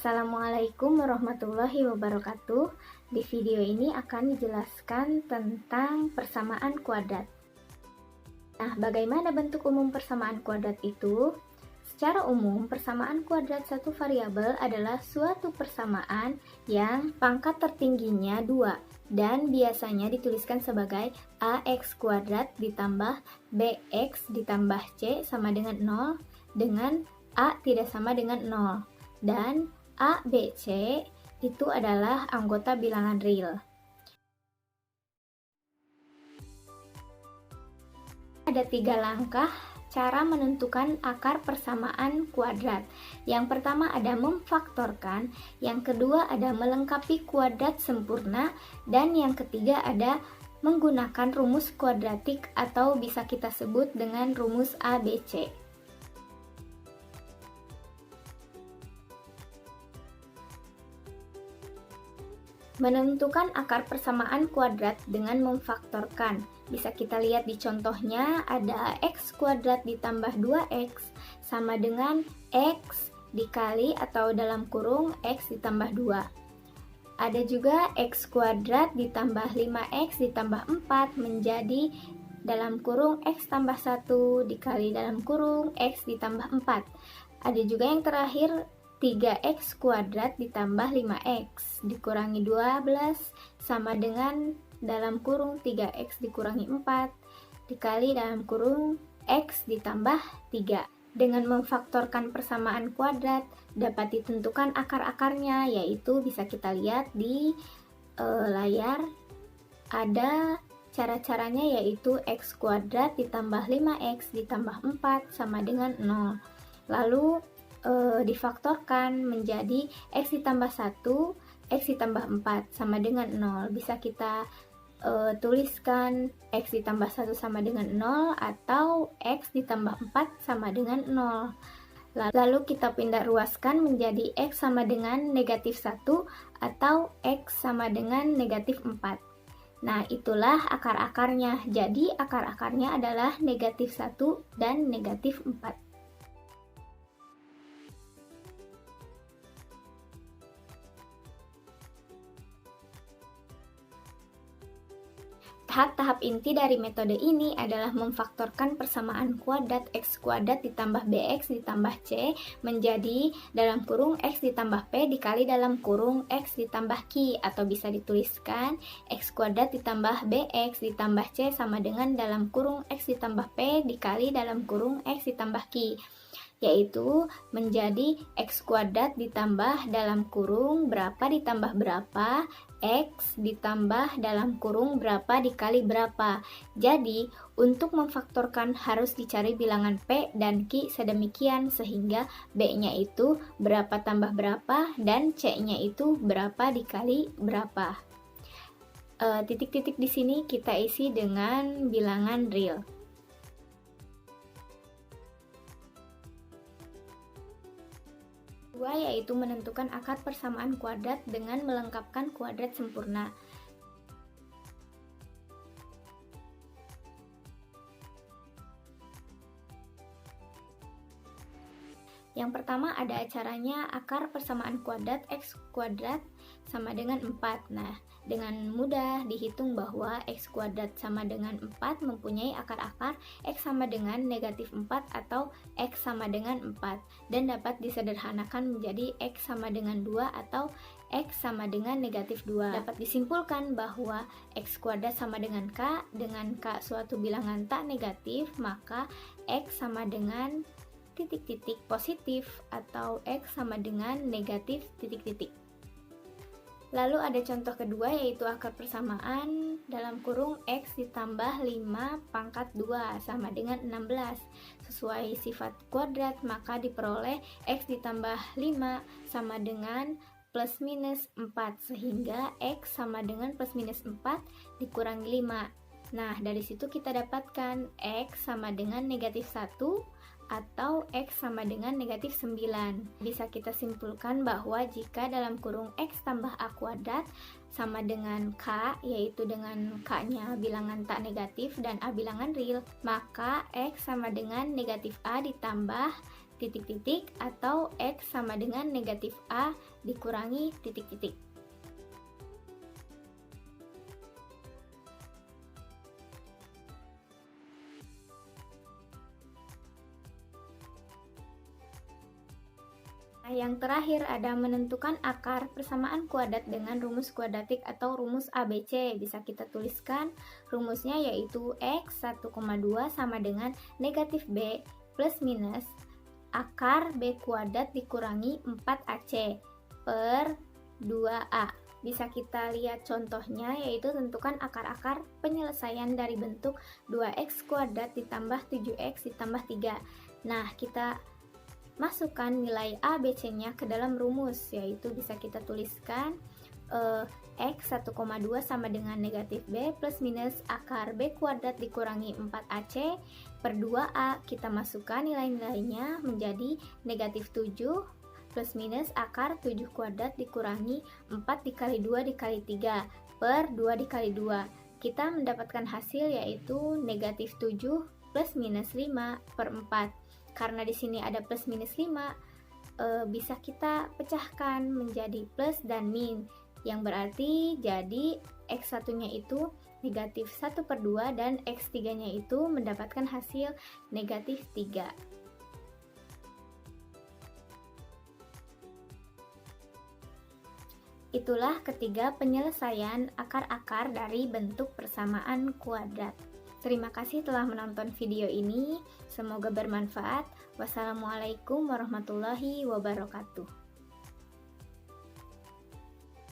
Assalamualaikum warahmatullahi wabarakatuh. Di video ini akan dijelaskan tentang persamaan kuadrat. Nah, bagaimana bentuk umum persamaan kuadrat itu? Secara umum, persamaan kuadrat satu variabel adalah suatu persamaan yang pangkat tertingginya 2 dan biasanya dituliskan sebagai ax kuadrat ditambah bx ditambah c sama dengan 0 dengan a tidak sama dengan 0. Dan A, B, C itu adalah anggota bilangan real. Ada 3 langkah cara menentukan akar persamaan kuadrat. Yang pertama ada memfaktorkan, yang kedua ada melengkapi kuadrat sempurna, dan yang ketiga ada menggunakan rumus kuadratik atau bisa kita sebut dengan rumus ABC. Menentukan akar persamaan kuadrat dengan memfaktorkan. Bisa kita lihat di contohnya ada x kuadrat ditambah 2x sama dengan x dikali atau dalam kurung x ditambah 2. Ada juga x kuadrat ditambah 5x ditambah 4 menjadi dalam kurung x tambah 1 dikali dalam kurung x ditambah 4. Ada juga yang terakhir 3x kuadrat ditambah 5x dikurangi 12 sama dengan dalam kurung 3x dikurangi 4 dikali dalam kurung x ditambah 3. Dengan memfaktorkan persamaan kuadrat dapat ditentukan akar-akarnya, yaitu bisa kita lihat di layar. Ada cara-caranya, yaitu x kuadrat ditambah 5x ditambah 4 sama dengan 0. Lalu difaktorkan menjadi x ditambah 1, x ditambah 4 sama dengan 0. Bisa kita tuliskan x ditambah 1 sama dengan 0 atau x ditambah 4 sama dengan 0. Lalu kita pindah ruaskan menjadi x sama dengan negatif 1 atau x sama dengan negatif 4. Nah, itulah akar-akarnya. Jadi akar-akarnya adalah negatif 1 dan negatif 4. Tahap-tahap inti dari metode ini adalah memfaktorkan persamaan kuadrat x kuadrat ditambah bx ditambah c menjadi dalam kurung x ditambah p dikali dalam kurung x ditambah q, atau bisa dituliskan x kuadrat ditambah bx ditambah c sama dengan dalam kurung x ditambah p dikali dalam kurung x ditambah q, yaitu menjadi x kuadrat ditambah dalam kurung berapa ditambah berapa, x ditambah dalam kurung berapa dikali berapa. Jadi, untuk memfaktorkan harus dicari bilangan p dan q sedemikian sehingga b-nya itu berapa tambah berapa dan c-nya itu berapa dikali berapa. Titik-titik di sini kita isi dengan bilangan real. Yaitu menentukan akar persamaan kuadrat dengan melengkapkan kuadrat sempurna. Yang pertama ada caranya akar persamaan kuadrat x kuadrat sama dengan 4. Nah, dengan mudah dihitung bahwa x kuadrat sama dengan 4 mempunyai akar-akar x sama dengan negatif 4 atau x sama dengan 4, dan dapat disederhanakan menjadi x sama dengan 2 atau x sama dengan negatif 2. Dapat disimpulkan bahwa x kuadrat sama dengan k suatu bilangan tak negatif, maka x sama dengan titik-titik positif atau x sama dengan negatif titik-titik. Lalu ada contoh kedua, yaitu akar persamaan dalam kurung x ditambah 5 pangkat 2 sama dengan 16. Sesuai sifat kuadrat maka diperoleh x ditambah 5 sama dengan plus minus 4, sehingga x sama dengan plus minus 4 dikurangi 5. Nah, dari situ kita dapatkan x sama dengan negatif 1 atau x sama dengan negatif 9. Bisa kita simpulkan bahwa jika dalam kurung x tambah a kuadrat sama dengan k, yaitu dengan k-nya bilangan tak negatif dan a bilangan real, maka x sama dengan negatif a ditambah titik-titik atau X sama dengan negatif A dikurangi titik-titik. Nah, yang terakhir ada menentukan akar persamaan kuadrat dengan rumus kuadratik atau rumus ABC. Bisa kita tuliskan rumusnya yaitu X 1,2 sama dengan negatif B plus minus akar B kuadrat dikurangi 4AC per 2A. Bisa kita lihat contohnya yaitu tentukan akar-akar penyelesaian dari bentuk 2X kuadrat ditambah 7X ditambah 3. Nah, kita masukkan nilai A, B, C-nya ke dalam rumus, yaitu bisa kita tuliskan X 1,2 sama dengan negatif B plus minus akar B kuadrat dikurangi 4AC per 2A. Kita masukkan nilai-nilainya menjadi negatif 7 plus minus akar 7 kuadrat dikurangi 4 dikali 2 dikali 3 per 2 dikali 2. Kita mendapatkan hasil yaitu negatif 7 plus minus 5 per 4. Karena di sini ada plus minus 5, bisa kita pecahkan menjadi plus dan min, yang berarti jadi X1-nya itu negatif 1 per 2 dan X3-nya itu mendapatkan hasil negatif 3. Itulah ketiga penyelesaian akar-akar dari bentuk persamaan kuadrat. Terima kasih telah menonton video ini, semoga bermanfaat. Wassalamualaikum warahmatullahi wabarakatuh.